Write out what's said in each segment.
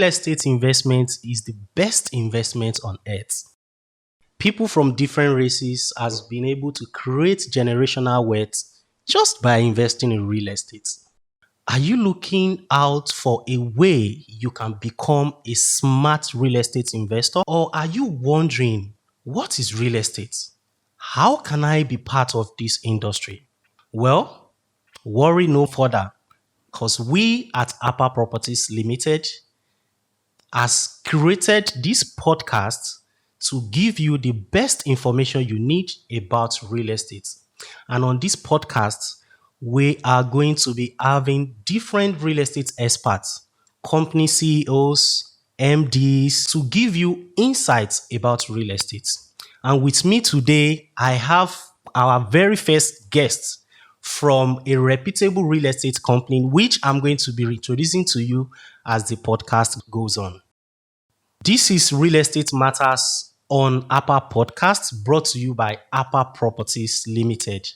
estate investment is the best investment on earth. People from different races has been able to create generational wealth just by investing in real estate. Are you looking out for a way you can become a smart real estate investor? Or are you wondering, what is real estate? How can I be part of this industry? Well, worry no further because we at HAPA Properties Limited has created this podcast to give you the best information you need about real estate. And on this podcast, we are going to be having different real estate experts, company CEOs, MDs to give you insights about real estate. And with me today, I have our very first guest from a reputable real estate company, which I'm going to be introducing to you as the podcast goes on. This is Real Estate Matters on HAPA Podcast, brought to you by HAPA Properties Limited.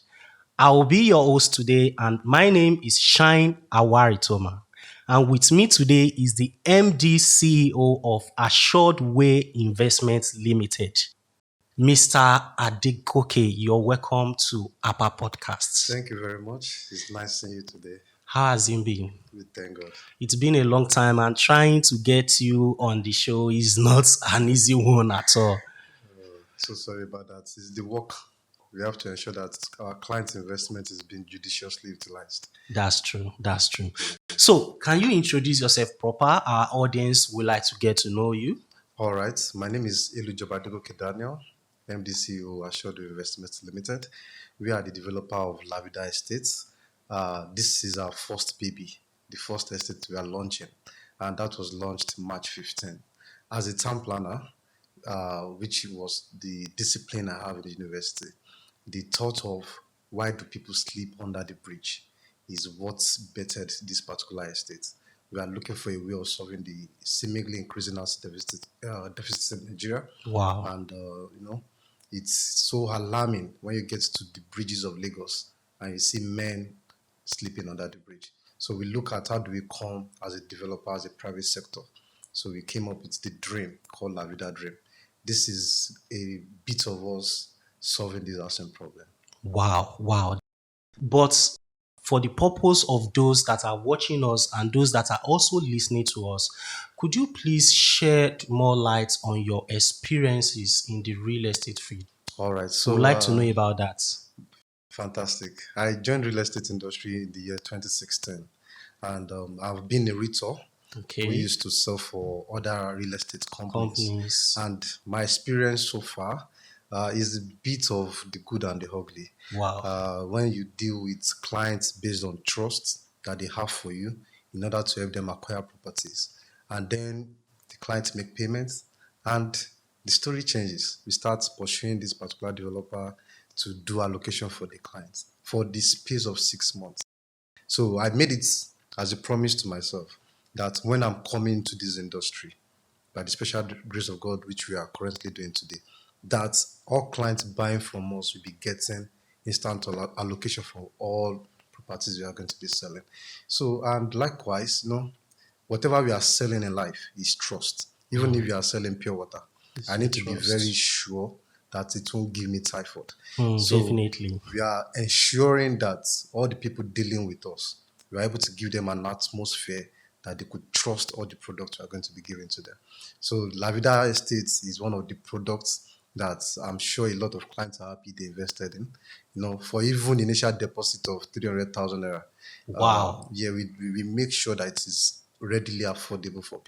I will be your host today, and my name is Shine Awaritoma. And with me today is the MD CEO of Assured Way Investments Limited, Mr. Adegoke. You're welcome to HAPA Podcasts. Thank you very much. It's nice seeing you today. How has it been? Good, thank God. It's been a long time, and trying to get you on the show is not an easy one at all. So sorry about that. It's the work. We have to ensure that our client's investment is being judiciously utilized. That's true. That's true. So, can you introduce yourself proper? Our audience would like to get to know you. All right. My name is Adegoke Daniel, MD CEO Assured Investments Limited. We are the developer of Vida Estates. This is our first baby, the first estate we are launching, and that was launched March 15. As a town planner, which was the discipline I have in the university, the thought of why do people sleep under the bridge is what's bettered this particular estate. We are looking for a way of solving the seemingly increasing housing deficits in Nigeria. Wow. And, it's so alarming when you get to the bridges of Lagos and you see men sleeping under the bridge. So we look at how do we come as a developer, as a private sector. So we came up with the dream called La Vida Dream. This is a bit of us solving this housing problem. Wow. But for the purpose of those that are watching us and those that are also listening to us, could you please shed more light on your experiences in the real estate field? All right. So I'd like to know about that. Fantastic. I joined real estate industry in the year 2016, and I've been a realtor. Okay. We used to sell for other real estate companies. And my experience so far is a bit of the good and the ugly. Wow. When you deal with clients based on trust that they have for you in order to help them acquire properties, and then the clients make payments, and the story changes. We start pursuing this particular developer to do allocation for the clients for the space of 6 months. So I made it as a promise to myself that when I'm coming into this industry, by the special grace of God, which we are currently doing today, that all clients buying from us will be getting instant allocation for all properties we are going to be selling. So, and likewise, whatever we are selling in life is trust. Even if you are selling pure water, I need to be very sure that it won't give me typhoid. So Definitely. we are ensuring that all the people dealing with us, we are able to give them an atmosphere that they could trust all the products we are going to be giving to them. So La Vida Estates is one of the products that I'm sure a lot of clients are happy they invested in. For even initial deposit of 300,000 naira. Wow. We make sure that it is readily affordable for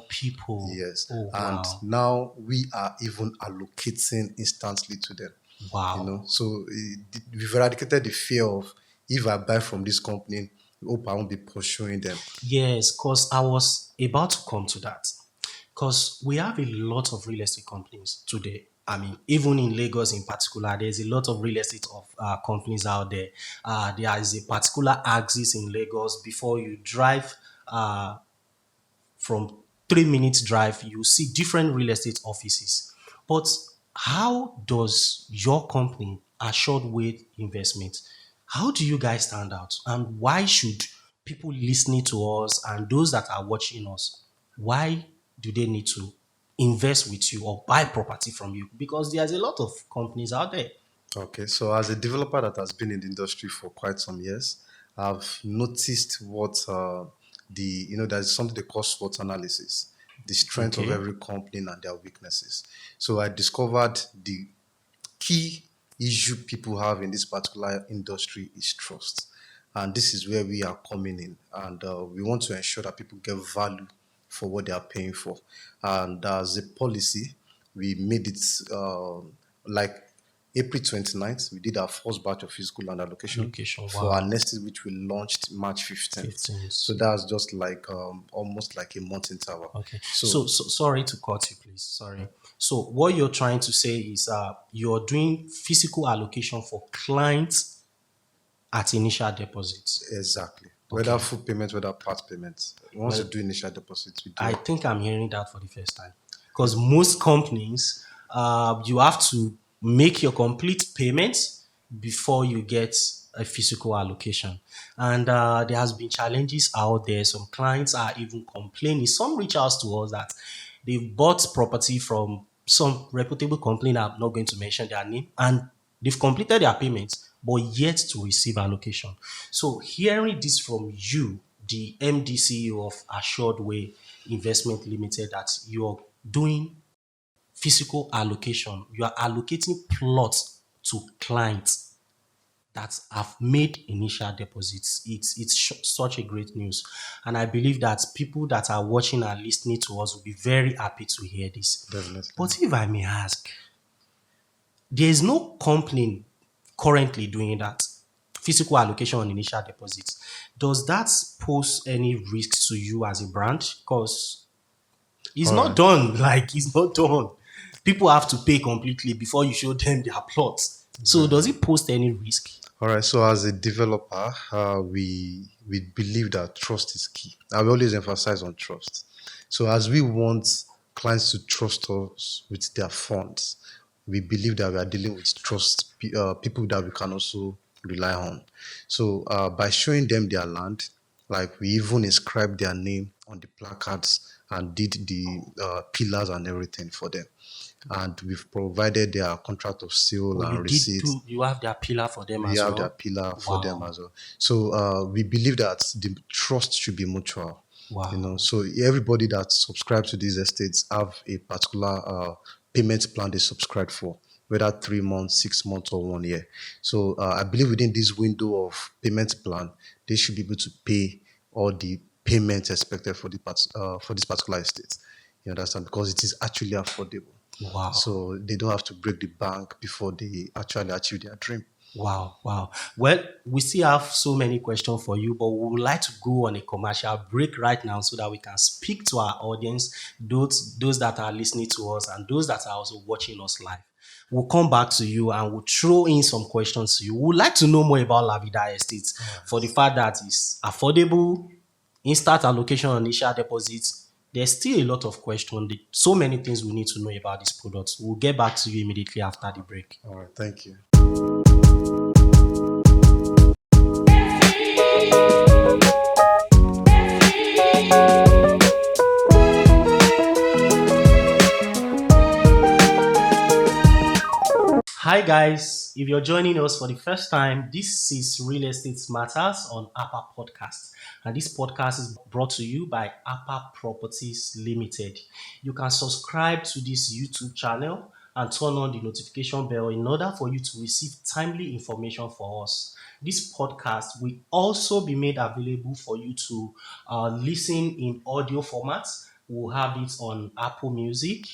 people. Yes. Oh, and wow. now we are even allocating instantly to them. Wow. So we've eradicated the fear of, if I buy from this company, I hope I won't be pursuing them. Yes, because I was about to come to that. Because we have a lot of real estate companies today. I mean, even in Lagos in particular, there's a lot of real estate companies out there. There is a particular axis in Lagos. Before you drive from 3 minutes drive, you see different real estate offices. But how does your company, Assured Way Investment, how do you guys stand out? And why should people listening to us and those that are watching us why do they need to invest with you or buy property from you? Because there's a lot of companies out there. Okay, so as a developer that has been in the industry for quite some years, I've noticed what there's something they call SWOT analysis, the strength of Okay. every company and their weaknesses. So I discovered the key issue people have in this particular industry is trust. And this is where we are coming in. And we want to ensure that people get value for what they are paying for. And as a policy, we made it like April 29th, we did our first batch of physical land allocation Allocation, for our wow. next, which we launched March 15th. 15. So that's just like almost like a month interval. Okay. So So sorry to cut you, please. Sorry. So what you're trying to say is you're doing physical allocation for clients at initial deposits. exactly. Okay. Whether full payment, whether part payment. Once you do initial deposits, we do I it. think I'm hearing that for the first time because most companies, you have to make your complete payments before you get a physical allocation. And there has been challenges out there. Some clients are even complaining. Some reach out to us that they've bought property from some reputable company. I'm not going to mention their name, and they've completed their payments, but yet to receive allocation. So hearing this from you, the MD CEO of Assured Way Investment Limited, that you're doing physical allocation, you are allocating plots to clients that have made initial deposits. It's such a great news, and I believe that people that are watching and listening to us will be very happy to hear this. Definitely. But if I may ask, there is no company currently doing that physical allocation on initial deposits. Does that pose any risks to you as a brand? Because it's All not right. done. Like it's not done. People have to pay completely before you show them their plots. So does it pose any risk? All right. So as a developer, we believe that trust is key. I will always emphasize on trust. So as we want clients to trust us with their funds, we believe that we are dealing with people that we can also rely on. So by showing them their land, like we even inscribed their name on the placards and did the pillars and everything for them. And we've provided their contract of sale Or you and did receipts. do you have their pillar for them We as have their well? pillar for them Wow. as well. So we believe that the trust should be mutual. Wow. You know, so everybody that subscribes to these estates have a particular payment plan they subscribe for, whether 3 months, 6 months, or 1 year. So I believe within this window of payment plan, they should be able to pay all the payments expected for for this particular estate. You understand? Because it is actually affordable. Wow. So they don't have to break the bank before they actually achieve their dream. Wow, wow. Well, we still have so many questions for you, but we would like to go on a commercial break right now so that we can speak to our audience, those that are listening to us and those that are also watching us live. We'll come back to you and we'll throw in some questions to you. We'd like to know more about La Vida Estates for the fact that it's affordable, instant allocation on initial deposits. There's still a lot of questions, so many things we need to know about this product. We'll get back to you immediately after the break. All right, thank you. Hi guys, if you're joining us for the first time, this is Real Estate Matters on HAPA Podcast. And this podcast is brought to you by HAPA Properties Limited. You can subscribe to this YouTube channel and turn on the notification bell in order for you to receive timely information for us. This podcast will also be made available for you to listen in audio formats. We'll have it on Apple Music,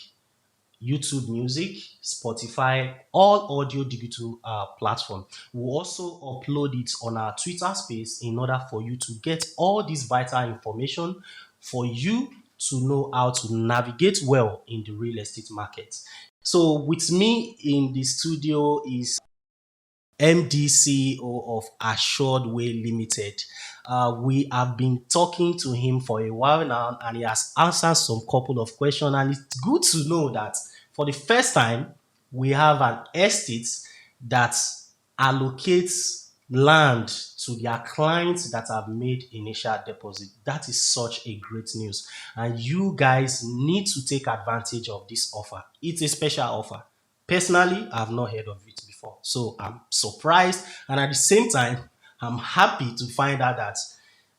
YouTube Music, Spotify, all audio digital platform. We'll also upload it on our Twitter space in order for you to get all this vital information for you to know how to navigate well in the real estate market. So with me in the studio is MD CEO of Assured Way Limited. We have been talking to him for a while now, and he has answered some couple of questions. And it's good to know that for the first time, we have an estate that allocates land to their clients that have made initial deposit. That is such a great news. And you guys need to take advantage of this offer. It's a special offer. Personally, I've not heard of it before. So I'm surprised. And at the same time, I'm happy to find out that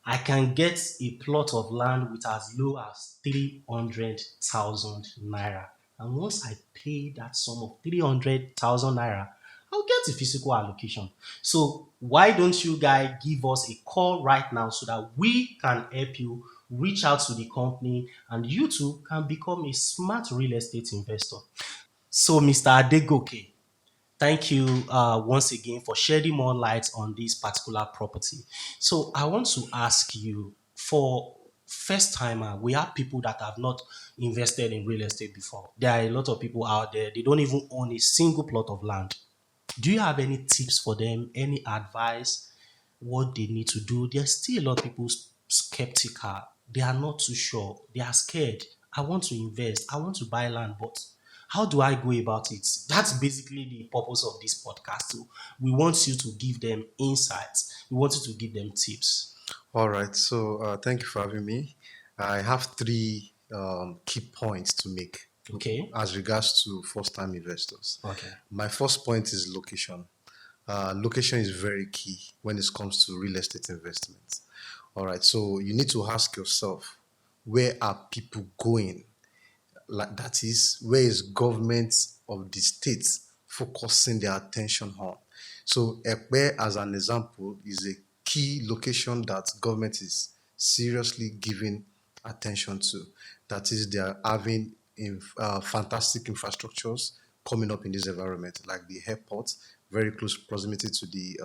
I can get a plot of land with as low as 300,000 naira. And once I pay that sum of 300,000 naira, I'll get a physical allocation. So why don't you guys give us a call right now so that we can help you reach out to the company and you too can become a smart real estate investor. So Mr. Adegoke, thank you once again for shedding more light on this particular property. So I want to ask you, for first timer, we have people that have not invested in real estate before. There are a lot of people out there, they don't even own a single plot of land. Do you have any tips for them, any advice, what they need to do? There's still a lot of people skeptical. They are not too sure. They are scared. I want to invest. I want to buy land, but how do I go about it? That's basically the purpose of this podcast. So we want you to give them insights. We want you to give them tips. All right. So thank you for having me. I have three key points to make Okay. as regards to first-time investors. Okay. My first point is location. Location is very key when it comes to real estate investments. All right. So you need to ask yourself, where are people going? Like, that is, where is government of the states focusing their attention on? So Ekpe, as an example, is a key location that government is seriously giving attention to. That is, they are having fantastic infrastructures coming up in this environment, like the airport, very close proximity to the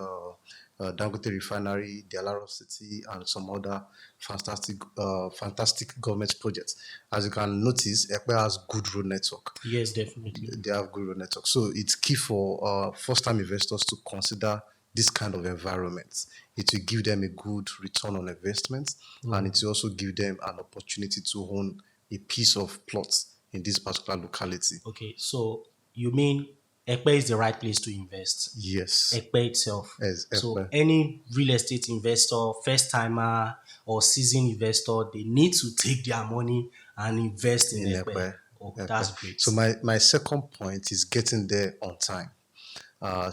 Dangote refinery, the Alaro City, and some other fantastic government projects. As you can notice, Ekpe has good road network. Yes, definitely. They have good road network. So it's key for first-time investors to consider this kind of environment. It will give them a good return on investment, and it will also give them an opportunity to own a piece of plot in this particular locality. Okay, so you mean Ekpe is the right place to invest? Yes. Ekpe itself. Yes, So Ekpe. any real estate investor, first timer or seasoned investor, they need to take their money and invest in Ekpe. Ekpe. Oh, Ekpe. that's great. So my second point is getting there on time.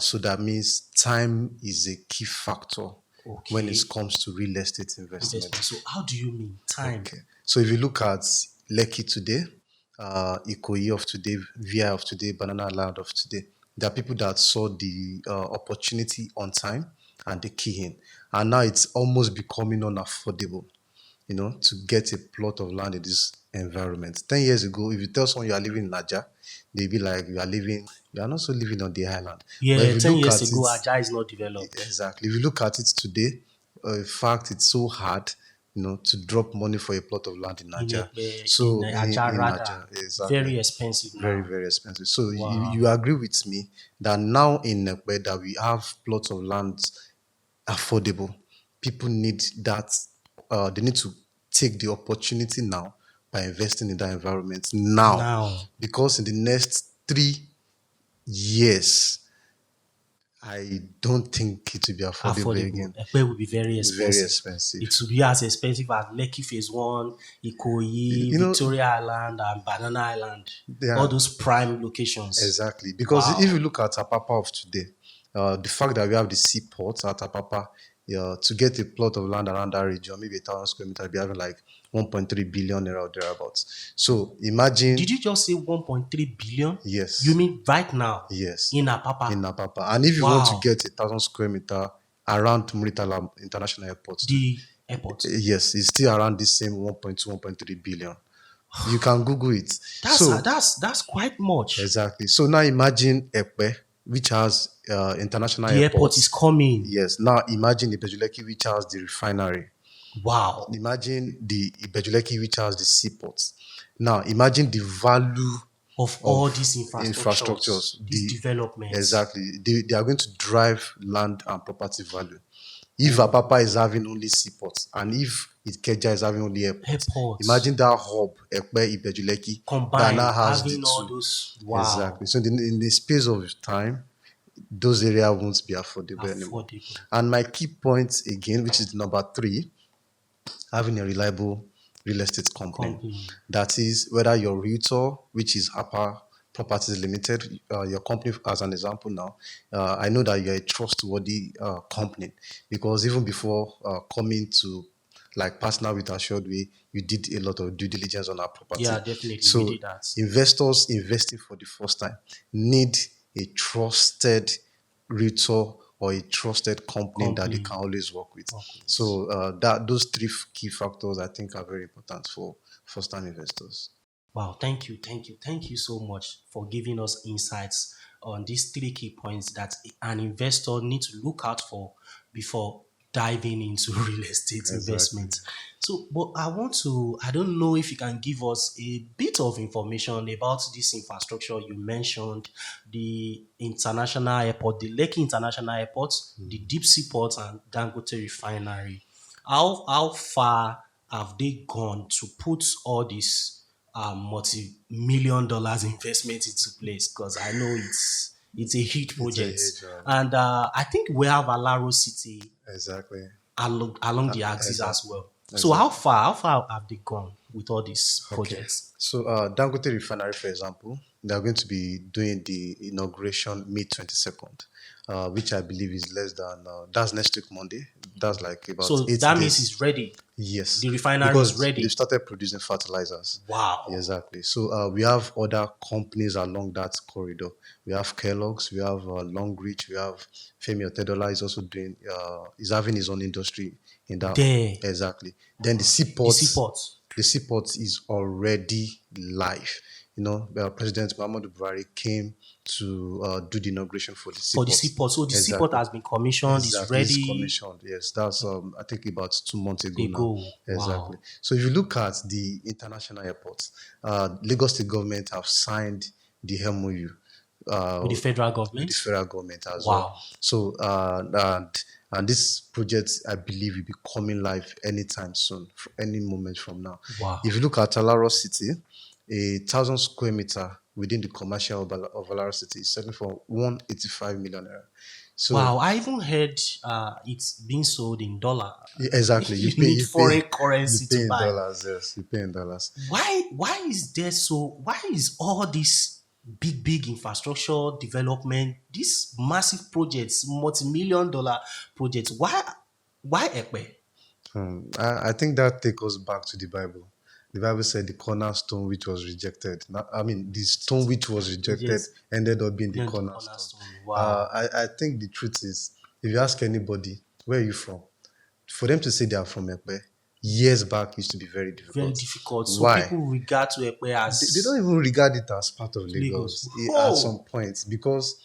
So that means time is a key factor when it comes to real estate investment. So how do you mean time? Okay. So if you look at Lekki today, Ikoyi of today, Vida of today, Banana Island of today, there are people that saw the opportunity on time and they key in. And now it's almost becoming unaffordable, to get a plot of land in this environment. 10 years ago, if you tell someone you are living in Naija, they'll be like, you are not so living on the island. Yeah, But if you 10 look years at ago, it, Aja is not developed. exactly. If you look at it today, in fact, it's so hard, to drop money for a plot of land in Naija. So in Aja, rather, Naija, exactly. very expensive now. Very, very expensive. So Wow. you agree with me that now in Ekpe that we have plots of land affordable. People need that. They need to take the opportunity now by investing in that environment now. Because in the next 3 years, I don't think it will be affordable again. Ekpe will be very expensive. Very expensive. It will be as expensive as Lekki Phase 1, Ikoyi, Victoria Island, and Banana Island. All those prime locations. Exactly. Because if you look at HAPA of today, the fact that we have the seaport at HAPA, to get a plot of land around that region, maybe 1,000 square meters, be having like 1.3 billion naira or thereabouts. So imagine. Did you just say 1.3 billion? Yes. You mean right now? Yes. In HAPA? In HAPA. And if you want to get 1,000 square meter around Muritala International Airport. The airport? Yes, it's still around the same 1.2, 1.3 billion. You can Google it. That's quite much. Exactly. So now imagine Ekpe, which has international the airport is coming. Yes. Now imagine Ibejuleki, which has the refinery. Wow. Imagine the Ibejuleki, which has the seaports. Now imagine the value of all these infrastructures, these developments. Exactly. They are going to drive land and property value. If HAPA is having only seaports and if Ikeja is having only airports, imagine that hub, Ekpe, Ibejuleki, combined, has having all those. Wow. Exactly. So in the space of time, those areas won't be affordable anymore. Affordable. And my key point again, which is number 3, having a reliable real estate company. Company. That is, whether your realtor, which is HAPA Properties Limited, your company as an example now, I know that you're a trustworthy company, because even before coming to like partner with Assured Way, you did a lot of due diligence on our property. Yeah, definitely. We So did that. investors investing for the first time need a trusted realtor or a trusted company that they can always work with. So that those 3 key factors I think are very important for first-time investors. Wow, thank you, thank you, thank you so much for giving us insights on these 3 key points that an investor needs to look out for before diving into real estate Exactly. investment. So, but I don't know if you can give us a bit of information about this infrastructure you mentioned, the international airport, the Lekki International Airport, the Deep Sea Port, and Dangote Refinery. How far have they gone to put all this multi-million dollars investment into place? Because I know it's a huge It's a project, huge and I think we have Alaro City exactly. along the axis as Exactly. well. So Exactly. how far have they gone with all these Okay. projects? So Dangote Refinery, for example, they are going to be doing the inauguration May 22nd, which I believe is less than that's next week Monday. That's like about So 8 that means days. it's ready. Yes, The refinery is because they've ready. started producing fertilizers. Wow. Exactly. So we have other companies along that corridor. We have Kellogg's, we have Longreach, we have Femi Otedola is also doing, is having his own industry in that. There. Exactly. Then the The seaport, seaport. the seaport is already live. You know, President Muhammadu Buhari came to do the inauguration for the For the seaport. seaport. So the seaport Exactly. has been commissioned, it's Exactly, it's ready. commissioned. Yes, that's I think about 2 months ago They now. go. Exactly. Wow. So if you look at the international airports, Lagos State government have signed the MOU With the federal with the government. federal government as well. Wow. So and this project I believe will be coming live anytime soon, any moment from now. Wow. If you look at Alaro City, 1,000 square meter within the commercial of Alaro City is selling for 185 million naira. So Wow, I even heard it's being sold in dollar. exactly, You need foreign you currency pay to in buy. dollars. Yes, you pay in dollars. Why is all this big infrastructure development, these massive projects, multi-million dollar projects, why Ekpe? I think that takes us back to the Bible. The Bible said the cornerstone which was rejected. I mean, the stone which was rejected Yes, ended up being the then the cornerstone. cornerstone. Wow. I think the truth is, if you ask anybody, where are you from? For them to say they are from Ekpe, years back used to be very Very difficult. difficult. So Why? people regard to Ekpe They don't as even regard it as part of Lagos. Lagos at some Oh, point, because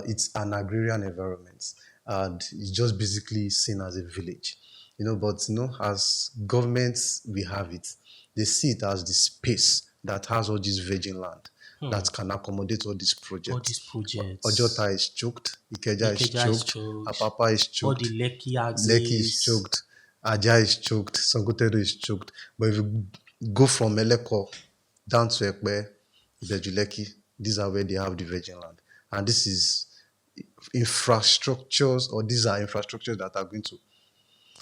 it's an agrarian environment and it's just basically seen as a village. You know, but you know, as governments, we have it. They see it as the space that has all this virgin land that can accommodate all these all projects. these projects. Ojota is choked, Ikeja is Ikeja is choked, choked. Apapa is All the choked, Lekki Lekki is axis. choked, Aja is choked, Sangotedo is choked. But if you go from Eleko down to Ekpe, Ibeju Lekki, these are where they have the virgin land. And this is infrastructures, or these are infrastructures that are going to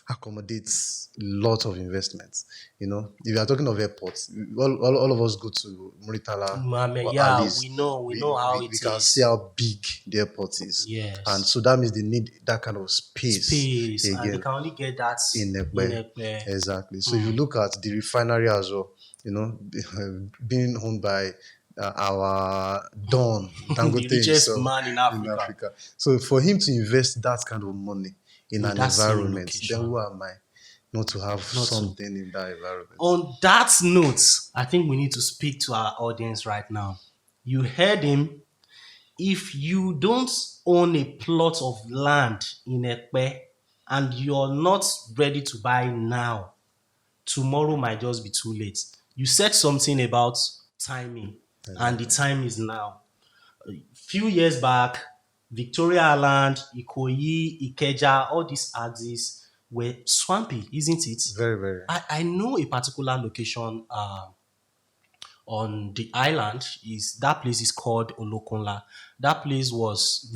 accommodates lot of investments. You know, if you are talking of airports, all of us go to Muritala or Yeah, Alice. we know how We it can see is. how big the airport is. And Yes. so that means they need that kind of space Space, and they again can only get that in in Ekpe. Ekpe. Exactly. So if you look at the refinery as well, you know, being owned by our Don The Dangote richest himself man in in Africa Africa. So for him to invest that kind of money in in an that same environment, then location. who am I not to have Not to. something in that environment? On that note, I think we need to speak to our audience right now. You heard him. If you don't own a plot of land in Ekpe and you're not ready to buy now, tomorrow might just be too late. You said something about timing, and the Exactly. time is now. Few years back, Victoria Island, Ikoyi, Ikeja, all these axes were swampy, isn't it? Very, very. I know a particular location on the island. Is that place is called Olokunla. That place was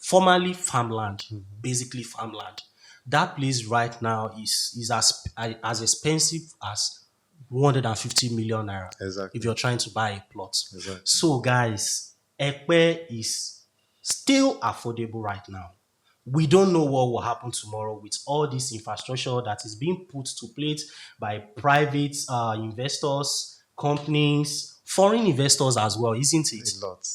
formerly farmland, basically farmland. That place right now is as expensive as 150 million naira if Exactly. you're trying to buy a plot. Exactly. So guys, Ekpe is still affordable right now. We don't know what will happen tomorrow with all this infrastructure that is being put to place by private investors, companies, foreign investors as well, isn't it? A lot.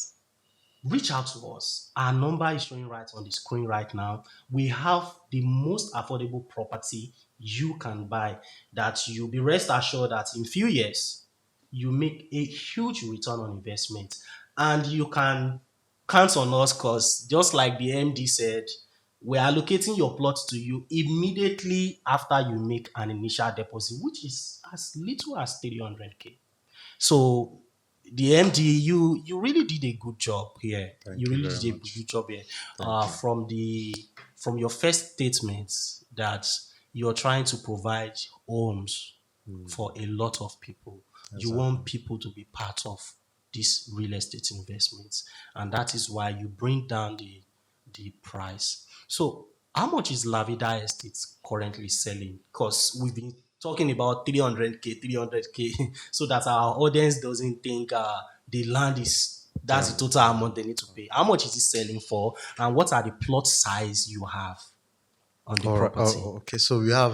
Reach out to us. Our number is showing right on the screen right now. We have the most affordable property you can buy that you'll be rest assured that in few years you make a huge return on investment, and you can count on us because just like the MD said, we're allocating your plot to you immediately after you make an initial deposit, which is as little as 300k. So the MD, you really did a good job here. You Thank you really very did a much. good job here. Thank you. From your first statements that you're trying to provide homes for a lot of people. You Exactly. want people to be part of these real estate investments, and that is why you bring down the price. So, how much is La Vida Estate currently selling? Because we've been talking about 300k, 300k, so that our audience doesn't think the land is that's the total amount they need to pay. How much is it selling for, and what are the plot size you have on the All right. property? Okay. So we have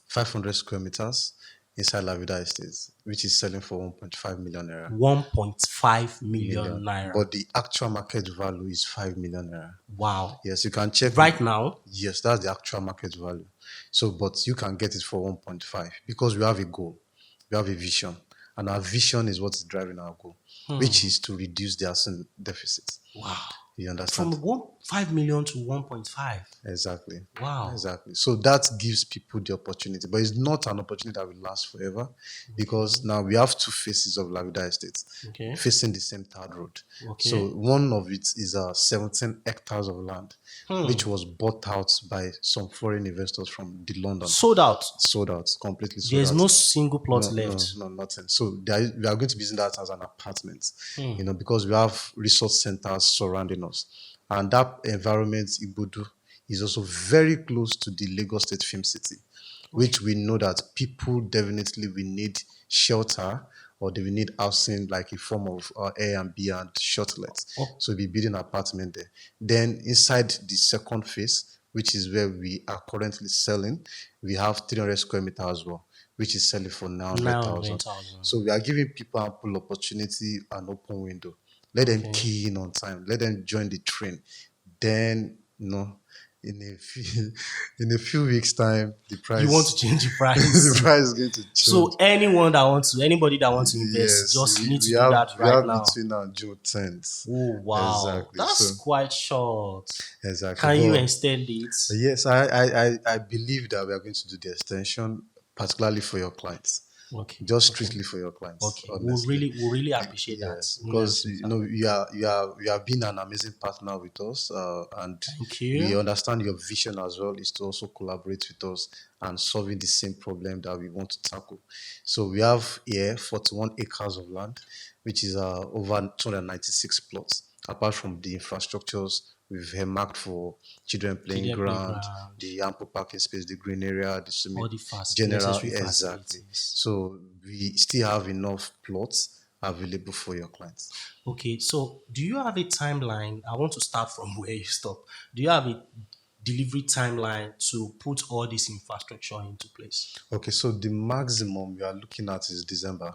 500 square meters inside La Vida Estates, which is selling for 1.5 million naira. 1.5 million Million. naira. But the actual market value is 5 million naira. Wow. Yes, you can check Right now, Yes, that's the actual market value. So, but you can get it for 1.5 because we have a goal, we have a vision, and our vision is what is driving our goal, which is to reduce the asset deficit. wow. You From understand? 5 million to 1.5. Exactly. Wow. Exactly. So that gives people the opportunity, but it's not an opportunity that will last forever because now we have two faces of La Vida Estate Okay. facing the same third road. Okay. So one of it is 17 hectares of land, which was bought out by some foreign investors from the London. Sold out. Sold out, completely sold There's out. no single plot No, left. no, nothing. So we are going to be using that as an apartment, because we have resource centers surrounding us. And that environment, Ibudu, is also very close to the Lagos State Film City, which we know that people definitely will need shelter or they will need housing like a form of Airbnb and shuttlet. Oh. So we'll be building an apartment there. Then inside the second phase, which is where we are currently selling, we have 300 square meters as well, which is selling for 900,000. 900,000. So we are giving people ample opportunity and open window. Let them key in on time. Let them join the train. Then, in a few weeks' time, the price You want to change the price. the price is going to change. So anybody that wants to invest, just need to do that we right have now. between now June 10th. Oh wow, Exactly. that's So quite short. exactly. Can you But extend it? yes, I believe that we are going to do the extension, particularly for your clients. Okay. Just Okay. strictly for your clients. Okay. Honestly. We'll really appreciate that. Yes, Really because appreciate you have been an amazing partner with us, and Thank we you. understand your vision as well is to also collaborate with us and solving the same problem that we want to tackle. So we have here 41 acres of land, which is over 296 plots. Apart from the infrastructures we've marked for children playing Children ground, playground. the ample parking space, the green area, the swimming, All the general, necessary exactly. facilities. So we still have enough plots available for your clients. Okay, so do you have a timeline? I want to start from where you stop. Do you have a delivery timeline to put all this infrastructure into place? Okay, so the maximum we are looking at is December.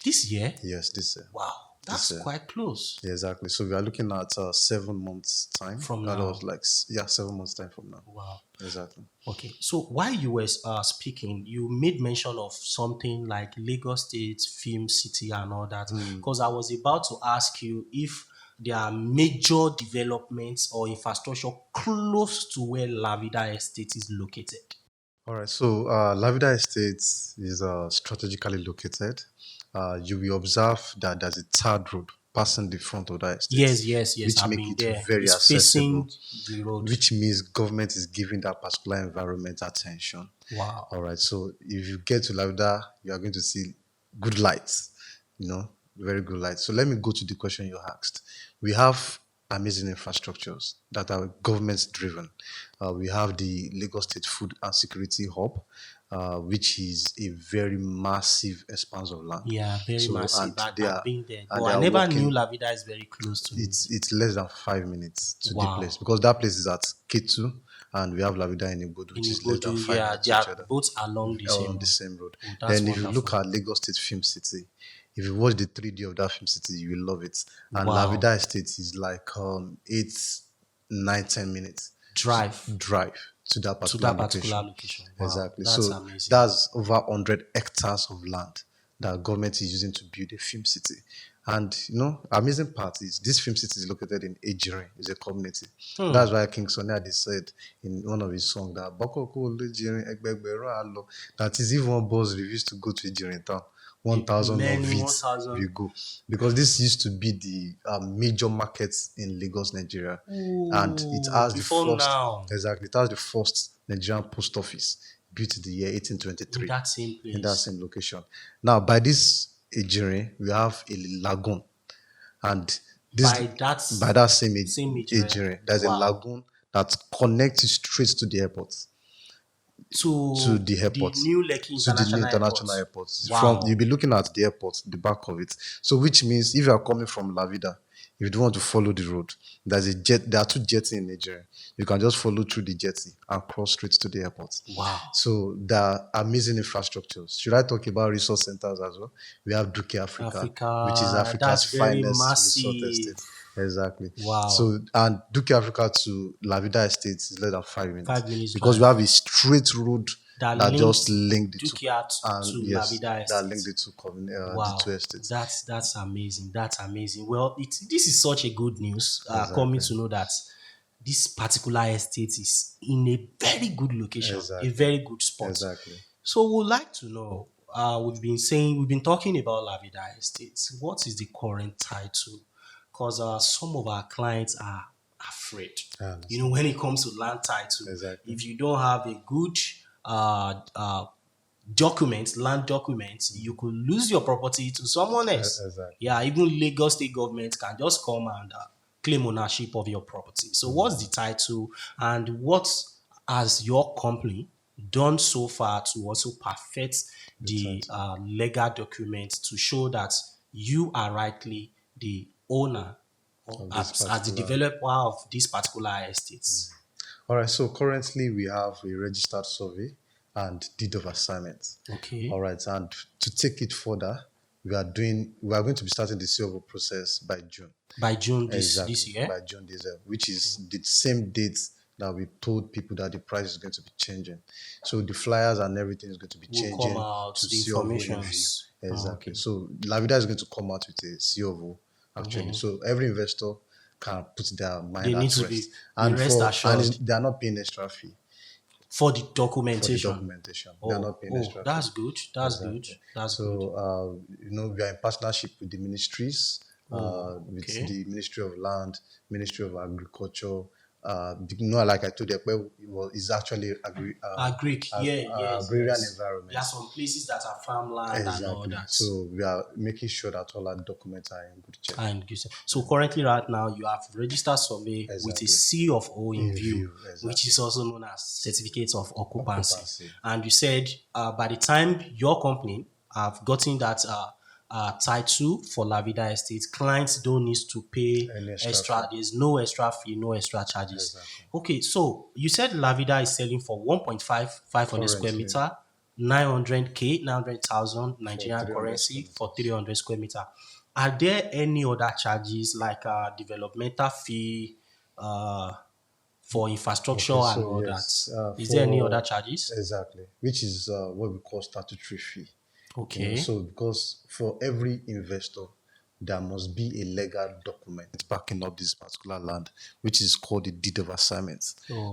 This year? Yes, this year. Wow, that's quite close. Yeah, exactly. So we are looking at 7 months time From That now. was like 7 months time from now. Wow. Exactly. Okay, so while you were speaking, you made mention of something like Lagos State Film City and all that. Because I was about to ask you if there are major developments or infrastructure close to where La Vida Estate is located. All right, so La Vida Estate is strategically located. You will observe that there's a third road passing the front of that estate. Yes. Which I've make been it there. very It's accessible. facing the road. Which means government is giving that particular environment attention. Wow. All right, so if you get to La Vida, you are going to see good lights. very good light. So let me go to the question you asked. We have amazing infrastructures that are government driven. We have the Lagos State Food and Security Hub, which is a very massive expanse of land. Yeah, very So massive. I've been there, but and they I are never knew working. La Vida is very close to. It's less than 5 minutes to the Wow. place, because that place is at K2 and we have La Vida in Igbodo, In which is less than Igbodu, five yeah, minutes they to each are other both along the same on the road. same road. Oh, that's Then if you wonderful. look at Lagos State Film City, if you watch the 3D of that film city, you will love it. And La Wow. Vida Estate is like 8, 9, 10 minutes Drive drive to that to particular that particular location. location. Wow, Exactly. that's So amazing. that's over 100 hectares of land that government is using to build a film city. And amazing part is this film city is located in Ejire, is a community. That's why King Sunny Ade said in one of his songs that Bokoko Ejire Egbegbero Alo. That is, if one boss refused to go to Ejire town, 1,000 of Many it 1,000. will go, because this used to be the major markets in Lagos, Nigeria, and it has the Before first now, exactly it has the first Nigerian post office built in the year in 1823 that same in that place. same location. Now, by this Ejire, we have a lagoon, and this By that by that same Ejire. Ejire, there's a Wow. lagoon that connects you straight to the airport. To the airport, new Lekki to the new international airport. From you'll be looking at the airport, the back of it. So, which means if you are coming from La Vida, if you don't want to follow the road, there's a jet. There are two jetties in Nigeria. You can just follow through the jetty and cross straight to the airport. Wow. So there are amazing infrastructures. Should I talk about resource centers as well? We have Duke Africa, which is Africa's that's very finest resort massive. estate. Exactly. Wow. So, and Duke Africa to La Vida Estate is less than 5 minutes. 5 minutes because drive. we have a straight road that just link the two, to La Vida that Estate. link the two Wow, the two estates. that's amazing. That's amazing. Well, this is such a good news. Coming to know that this particular estate is in a very good location, Exactly. a very good spot. Exactly. So we'd like to know. We've been talking about La Vida Estates. What is the current title? Because some of our clients are afraid. When it comes to land title, Exactly. if you don't have a good land documents, you could lose your property to someone else. Exactly. Yeah, even Lagos state government can just come and claim ownership of your property. So what's the title, and what has your company done so far to also perfect the legal documents to show that you are rightly the owner as the developer of these particular estates? All right. So currently we have a registered survey and deed of assignment. Okay. All right. And to take it further, we are going to be starting the COO process by June. By June this year? By June this year, which is the same date that we told people that the price is going to be changing. So the flyers and everything is going to be changing come out, to the COO information. Exactly. So La Vida is going to come out with a COO actually. So every investor can put their mind at rest. And they are not paying extra fee. For the documentation. They are not paying extra fee. That's good. That's good. So, we are in partnership with the ministries, with the Ministry of Land, Ministry of Agriculture. Like I told you, it's actually agrarian environment. There are some places that are farmland and all that. So we are making sure that all our documents are in good check. So currently, right now, you have registered survey with a C of O in view, which is also known as certificates of occupancy. And you said by the time your company have gotten that title for La Vida Estate, clients don't need to pay extra. There's no extra fee, no extra charges. Okay, so you said La Vida is selling for 500 square meter, 900,000 Nigerian currency for 300 square meter. Are there any other charges like developmental fee for infrastructure and all that? Is there any other charges? Exactly, which is what we call statutory fee. Okay. So because for every investor, there must be a legal document backing up this particular land, which is called the deed of assignment.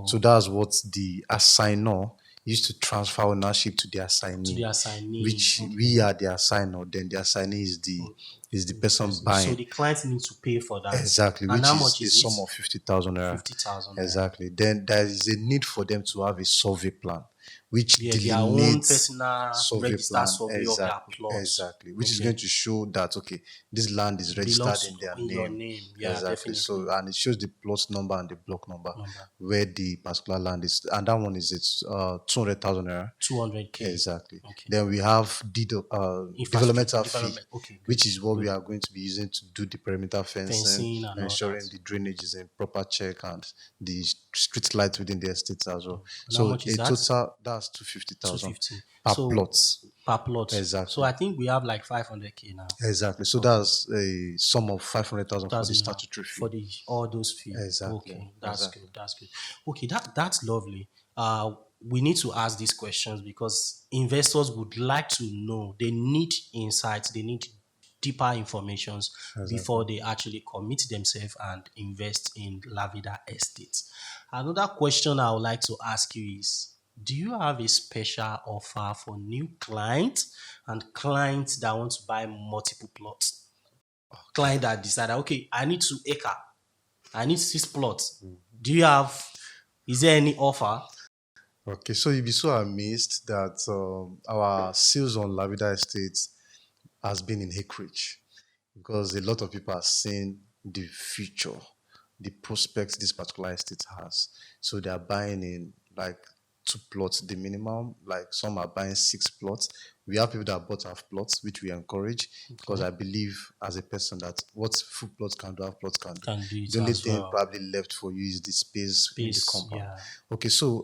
So that's what the assigner used to transfer ownership to the assignee. Which we are the assigner, then the assignee is the person buying. So the client needs to pay for that. Exactly, and which how is much a sum of 50,000 naira. 50,000. Exactly. Then there is a need for them to have a survey plan. which Yeah, their own delineates personal survey registered plan. survey of their Exactly, plots. exactly. Which is going Okay. to show that okay, this land is registered Belongs in their in your name. name. Yeah, Exactly. definitely. So and it shows the plot number and the block number Number where the particular land is, and that one is it's 200,000 naira. 200K. Exactly. Okay. Then we have Infrastructure developmental fee, development. Okay, good. which is what we Good. are going to be using to do the perimeter fencing, Fencing and all that. ensuring the drainage is in proper check, and the street lights within the estates as well. And how So much is a that? total that's 250,000 250. per So plot. per plot. So Exactly. I think we have like 500K now. Exactly. So Okay. that's a sum of 500,000 for the 1,000 naira statutory for fee. the all those fee. Exactly. Okay, that's Exactly. good. That's good. Okay, that's lovely. We need to ask these questions because investors would like to know. They need insights. They need deeper informations Exactly. before they actually commit themselves and invest in La Vida estates. Another question I would like to ask you is: do you have a special offer for new clients and clients that want to buy multiple plots? Client that decided, okay, I need 2 acre, I need 6 plots. Do you have? Is there any offer? Okay, so you'll be so amazed that our sales on Lavida Estates has been in acreage because a lot of people are seeing the future, the prospects this particular estate has. So they are buying in like 2 plots, the minimum. Like some are buying 6 plots. We have people that bought half plots, which we encourage because Okay, I believe as a person that what full plots can do, half plots can do. can do it The only as thing well. probably left for you is the space in the Space, compound. yeah. Okay, so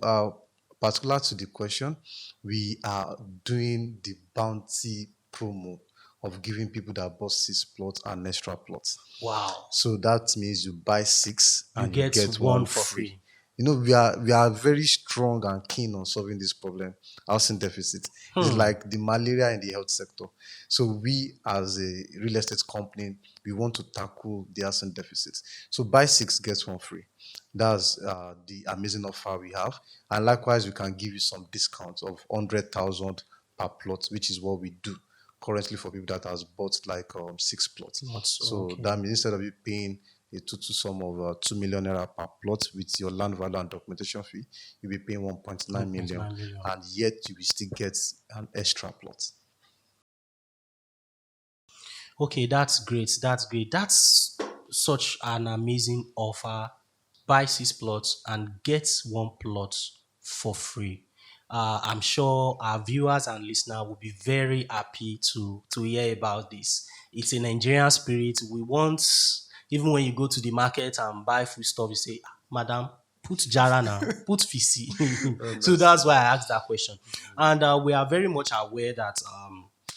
particular to the question, we are doing the bounty promo of giving people that bought 6 plots an extra plot. Wow. So that means you buy 6 You and you get get one one for free. free. You know, we are very strong and keen on solving this problem. Housing deficit is Hmm. like the malaria in the health sector. So we, as a real estate company, we want to tackle the housing deficit. So buy 6 get one free. That's the amazing offer we have. And likewise, we can give you some discounts of 100,000 per plot, which is what we do currently for people that has bought like 6 plots. Plots. So Okay. that means instead of you paying a total sum of 2 million naira per plot with your land value and documentation fee, you'll be paying 1.9 million, 1.9 million. and yet you will still get an extra plot. Okay, that's great. That's great. That's such an amazing offer. Buy 6 plots and get 1 plot for free. I'm sure our viewers and listeners will be very happy to hear about this. It's a Nigerian spirit. We want, even when you go to the market and buy food stuff, you say, "Ah, Madam, put jara now, put fisi." So Honestly. that's why I asked that question. And we are very much aware that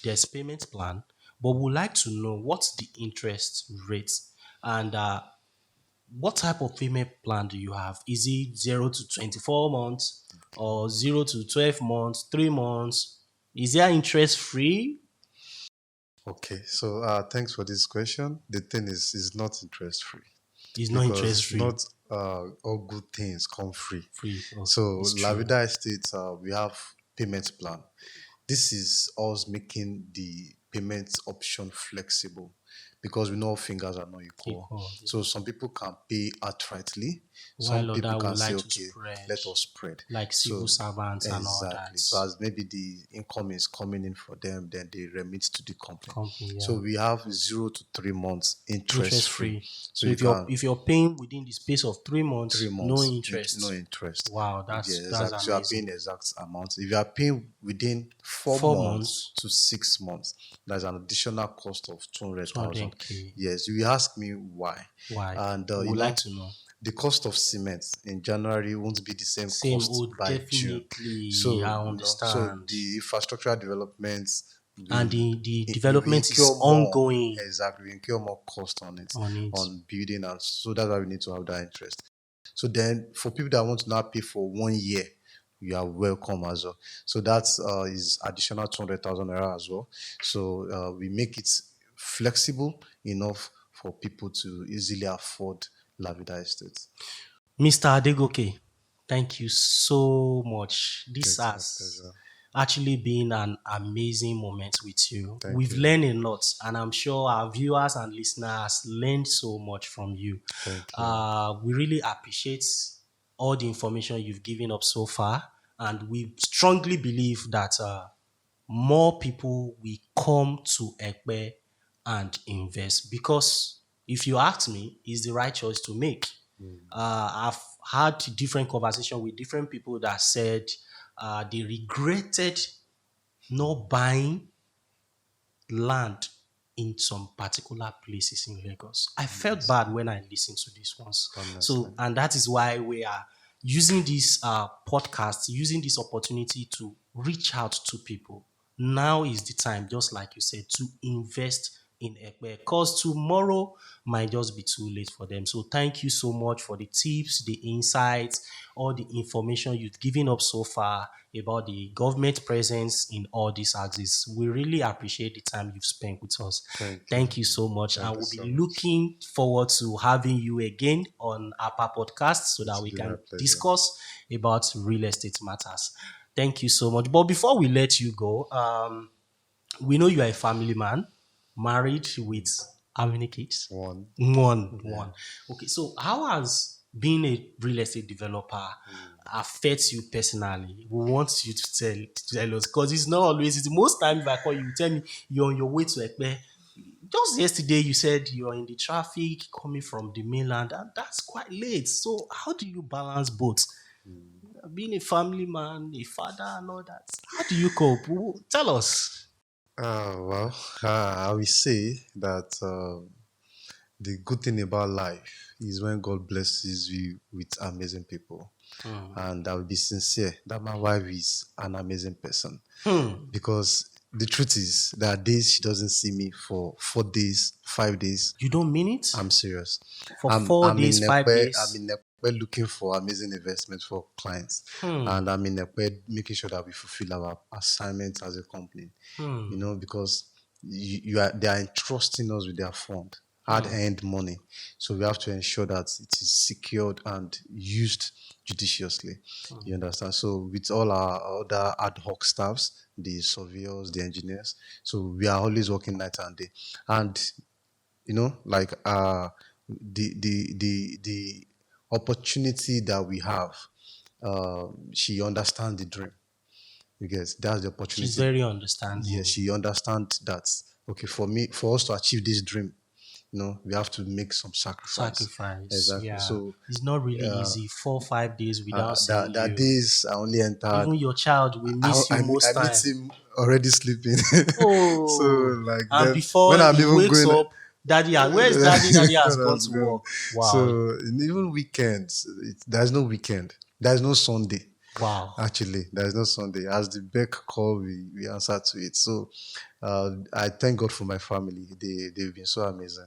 there's payment plan, but we would like to know what's the interest rate and what type of payment plan do you have? Is it 0 to 24 months or 0 to 12 months, 3 months? Is there interest free? Okay, so thanks for this question. The thing is not interest free Is not interest because free. not all good things come free. Free. Oh, So it's La true. Vida Estates, we have payment plan. This is us making the payment option flexible because we know all fingers are not equal. Equal. So some people can pay outrightly. Some While people other can would say, like to okay, spread, let us spread. like civil So servants and all exactly. that. So as maybe the income is coming in for them, then they remit to the company. Company, So yeah. we have 0 to 3 months interest Interest free. free. So So you if you're can if you're paying within the space of three three months, no months no interest. interest. Wow, Yeah, that's exactly. So you are amazing. paying exact amount. If you are paying within four 4 months, months to 6 months, there's an additional cost of 200,000. 200K. Yes, you will ask me why, Why? and We would like to know. the cost of cement in January won't be the same Same. cost Oh, by June. definitely. So I so understand. the infrastructural developments And will the we development incur is more. ongoing Exactly, we incur more cost on it, on it. on building, and so that's why we need to have that interest. So then, for people that want to now pay for 1 year, you are welcome as well. So that is additional 200,000 naira as well. So we make it flexible enough for people to easily afford La Vida Estates. Mr. Adegoke, thank you so much. This It's my has pleasure. actually been an amazing moment with you. Thank We've you. learned a lot, and I'm sure our viewers and listeners learned so much from you. Thank you. We really appreciate all the information you've given up so far, And we strongly believe that more people will come to Ekpe and invest because if you ask me, it's the right choice to make. I've had different conversation with different people that said they regretted not buying land in some particular places in Lagos. I felt Yes, bad when I listened to these ones. honestly. So, and that is why we are using this podcast, using this opportunity to reach out to people. Now is the time, just like you said, to invest in Ekpe because tomorrow might just be too late for them. So thank you so much for the tips, the insights, all the information you've given up so far about the government presence in all these axes. We really appreciate the time you've spent with us. Thank you. Thank you so much. Thank And you we'll be so much. looking forward to having you again on our podcast so that It's we been my can pleasure. discuss about real estate matters. Thank you so much. But before we let you go, we know you are a family man, married with how many kids? One. One. Okay, so how has being a real estate developer affects you personally? We want you to tell us because it's not always. It's most times if I call you, you tell me you're on your way to Ekpe. Just yesterday, you said you're in the traffic coming from the mainland, and that's quite late. So, how do you balance both? Being a family man, a father, and all that. How do you cope? Tell us. Well, I will say that the good thing about life is when God blesses you with amazing people. And I will be sincere that my wife is an amazing person. Because the truth is, there are days she doesn't see me for 4 days, 5 days. You don't mean it? I'm serious. For I'm four I'm in days, five Nepe. I'm days. in Nepe looking for amazing investments for clients, and I'm in Nepe making sure that we fulfill our assignments as a company. Because they are entrusting us with their fund, hard-earned money, so we have to ensure that it is secured and used judiciously. You understand? So with all our other ad hoc staffs, the surveyors, the engineers, so we are always working night and day, and like the opportunity that we have, she understands the dream because that's the She's opportunity. very Yeah, understanding. she understands that, okay, for us to achieve this dream, we have to make some sacrifice. Sacrifice. Exactly. Yeah. So It's not really easy. 4, 5 days without seeing that you. days I only entered. Even your child will I, miss you I, most I meet time. him already sleeping. So Oh, like and then when before I'm he even wakes going, up, daddy, where is daddy? Daddy has when gone I'm to going. work. Wow, So even weekends, there's no weekend. There's no Sunday. wow, Actually, there's no Sunday. As the beck call, we answer to it. So I thank God for my family. They've been so amazing.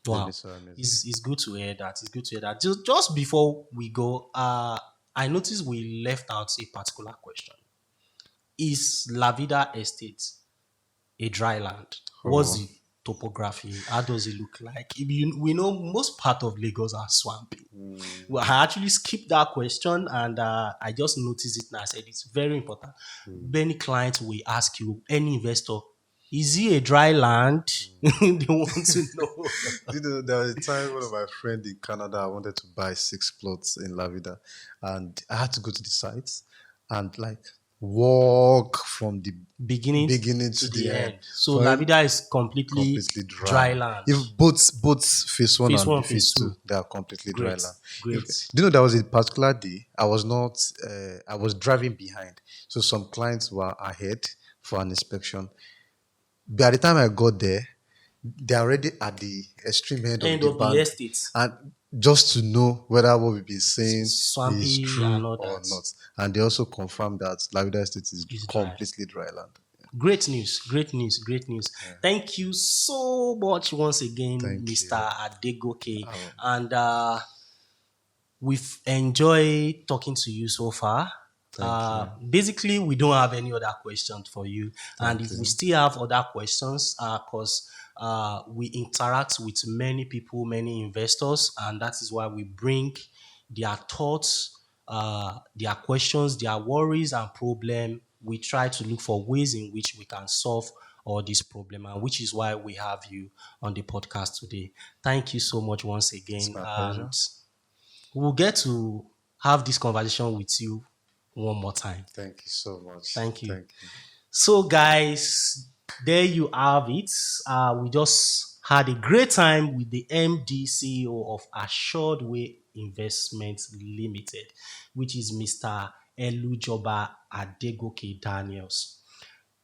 They've been wow. so amazing. It's good to hear that. It's good to hear that. Just before we go, I noticed we left out a particular question. Is La Vida Estate a dry land? What's Oh, the topography? How does it look like? We know most part of Lagos are swampy. Well, I actually skipped that question and I just noticed it and I said it's very important. Many clients will ask you, any investor, is he a dry land? They want to know. there was a time one of my friends in Canada wanted to buy 6 plots in La Vida, and I had to go to the site and like walk from the Beginning beginning to to the the end end. So for La him. Vida is completely Completely dry. dry land. If both phase one Phase and one, phase phase two, two. they are completely dry Great, land. great. Do you know there was a particular day I was not, I was driving behind, so some clients were ahead for an inspection. By the time I got there, they're already at the extreme end of End the of the boundary, estate. and just to know whether what we've been saying is Swampy and true all or that. not, and they also confirmed that Lavida Estate is It's dry. completely dry land. Great news, great news, great news. Thank you so much once again, Thank Mr. you. Adegoke. Oh, And we've enjoyed talking to you so far. thank you. Basically, we don't have any other questions for you. And Thank if we you. still have other questions, because we interact with many people, many investors, and that is why we bring their thoughts, their questions, their worries and problem. We try to look for ways in which we can solve all this problem, and which is why we have you on the podcast today. Thank you so much once It's again, my pleasure. and we'll get to have this conversation with you one more time. Thank you so much. Thank you. Thank you. So, guys, there you have it. We just had a great time with the MD CEO of Assured Way Investments Limited, which is Mr. Elujoba Adegoke Daniels.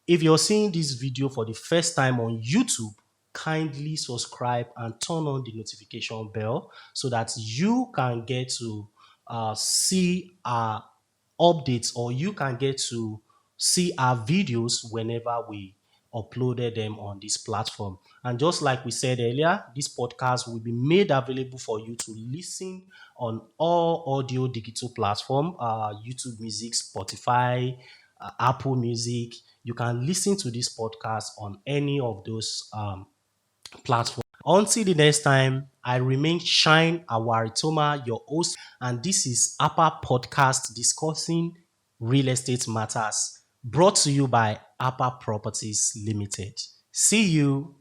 If you're seeing this video for the first time on YouTube, kindly subscribe and turn on the notification bell so that you can get to see our updates, or you can get to see our videos whenever we uploaded them on this platform. And just like we said earlier, this podcast will be made available for you to listen on all audio digital platform, YouTube Music, Spotify, Apple Music. You can listen to this podcast on any of those platforms. Until the next time, I remain Shine Awaritoma, your host, and this is HAPA Podcast discussing real estate matters, brought to you by HAPA Properties Limited. See you